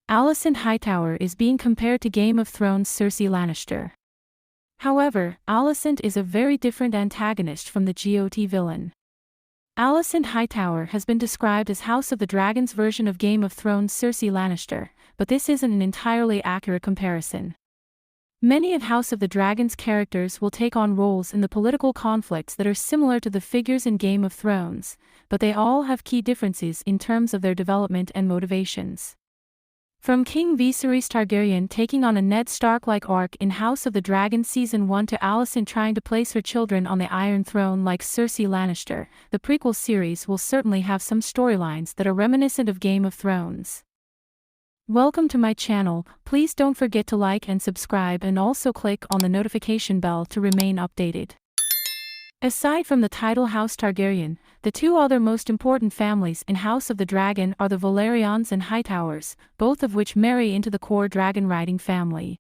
Alicent Hightower is being compared to Game of Thrones' Cersei Lannister. However, Alicent is a very different antagonist from the GOT villain. Alicent Hightower has been described as House of the Dragon's version of Game of Thrones' Cersei Lannister, but this isn't an entirely accurate comparison. Many of House of the Dragon's characters will take on roles in the political conflicts that are similar to the figures in Game of Thrones, but they all have key differences in terms of their development and motivations. From King Veeserys Targaryen taking on a Ned Stark-like arc in House of the Dragon Season 1 to Alicent trying to place her children on the Iron Throne like Cersei Lannister, the prequel series will certainly have some storylines that are reminiscent of Game of Thrones. Welcome to my channel. Please don't forget to like and subscribe and also click on the notification bell to remain updated. Aside from the title House Targaryen, the two other most important families in House of the Dragon are the Velaryons and Hightowers, both of which marry into the core dragonriding family.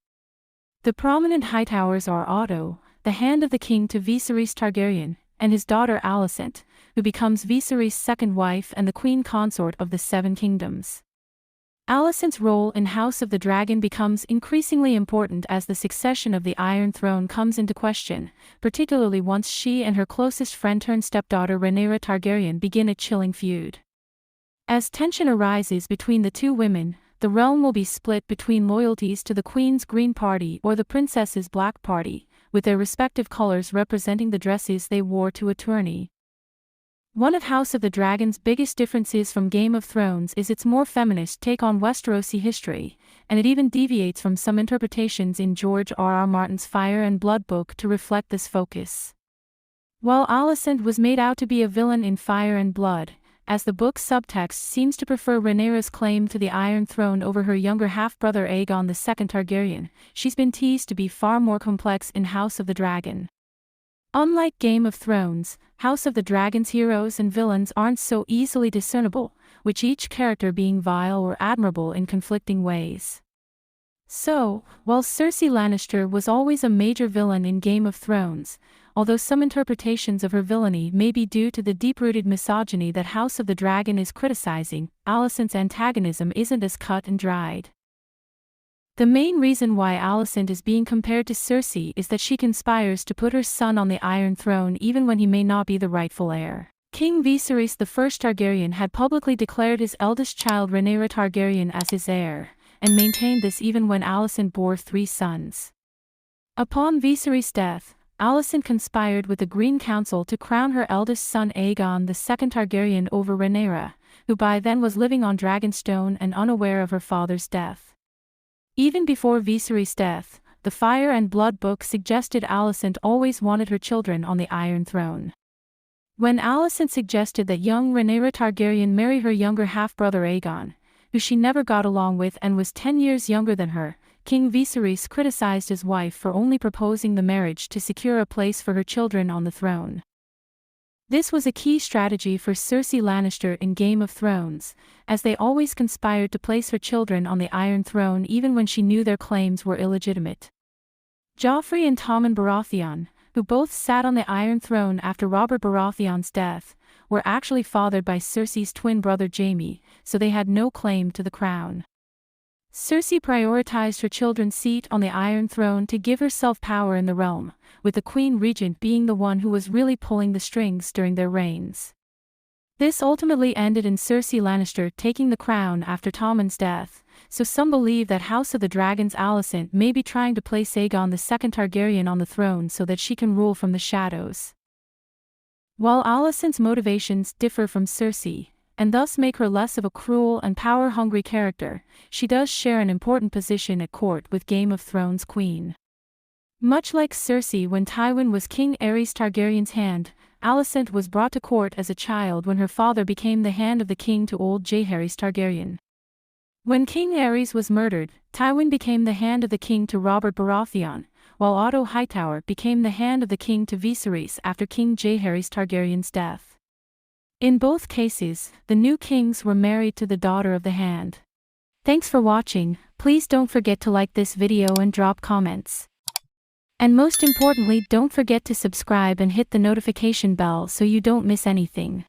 The prominent Hightowers are Otto, the hand of the king to Veeserys Targaryen, and his daughter Alicent, who becomes Veeserys' second wife and the queen consort of the Seven Kingdoms. Alicent's role in House of the Dragon becomes increasingly important as the succession of the Iron Throne comes into question, particularly once she and her closest friend-turned-stepdaughter Rhaenayra Targaryen begin a chilling feud. As tension arises between the two women, the realm will be split between loyalties to the Queen's Green Party or the Princess's Black Party, with their respective colors representing the dresses they wore to a tourney. One of House of the Dragon's biggest differences from Game of Thrones is its more feminist take on Westerosi history, and it even deviates from some interpretations in George R.R. Martin's Fire and Blood book to reflect this focus. While Alicent was made out to be a villain in Fire and Blood, as the book's subtext seems to prefer Rhaenyra's claim to the Iron Throne over her younger half-brother Aegon II Targaryen, she's been teased to be far more complex in House of the Dragon. Unlike Game of Thrones, House of the Dragon's heroes and villains aren't so easily discernible, with each character being vile or admirable in conflicting ways. So, while Cersei Lannister was always a major villain in Game of Thrones, although some interpretations of her villainy may be due to the deep-rooted misogyny that House of the Dragon is criticizing, Alicent's antagonism isn't as cut and dried. The main reason why Alicent is being compared to Cersei is that she conspires to put her son on the Iron Throne even when he may not be the rightful heir. King Veeserys I Targaryen had publicly declared his eldest child Rhaenyra Targaryen as his heir, and maintained this even when Alicent bore 3 sons. Upon Viserys' death, Alicent conspired with the Green Council to crown her eldest son Aegon II Targaryen over Rhaenyra, who by then was living on Dragonstone and unaware of her father's death. Even before Viserys' death, the Fire and Blood book suggested Alicent always wanted her children on the Iron Throne. When Alicent suggested that young Rhaenyra Targaryen marry her younger half-brother Aegon, who she never got along with and was 10 years younger than her, King Veeserys criticized his wife for only proposing the marriage to secure a place for her children on the throne. This was a key strategy for Cersei Lannister in Game of Thrones, as they always conspired to place her children on the Iron Throne even when she knew their claims were illegitimate. Joffrey and Tommen Baratheon, who both sat on the Iron Throne after Robert Baratheon's death, were actually fathered by Cersei's twin brother Jaime, so they had no claim to the crown. Cersei prioritized her children's seat on the Iron Throne to give herself power in the realm, with the Queen Regent being the one who was really pulling the strings during their reigns. This ultimately ended in Cersei Lannister taking the crown after Tommen's death, so some believe that House of the Dragon's Alicent may be trying to place Aegon II Targaryen on the throne so that she can rule from the shadows. While Alicent's motivations differ from Cersei, and thus make her less of a cruel and power-hungry character, she does share an important position at court with Game of Thrones' queen. Much like Cersei when Tywin was King Aerys Targaryen's hand, Alicent was brought to court as a child when her father became the hand of the king to old Jaehaerys Targaryen. When King Aerys was murdered, Tywin became the hand of the king to Robert Baratheon, while Otto Hightower became the hand of the king to Viserys after King Jaehaerys Targaryen's death. In both cases, the new kings were married to the daughter of the hand. Thanks for watching. Please don't forget to like this video and drop comments. And most importantly, don't forget to subscribe and hit the notification bell so you don't miss anything.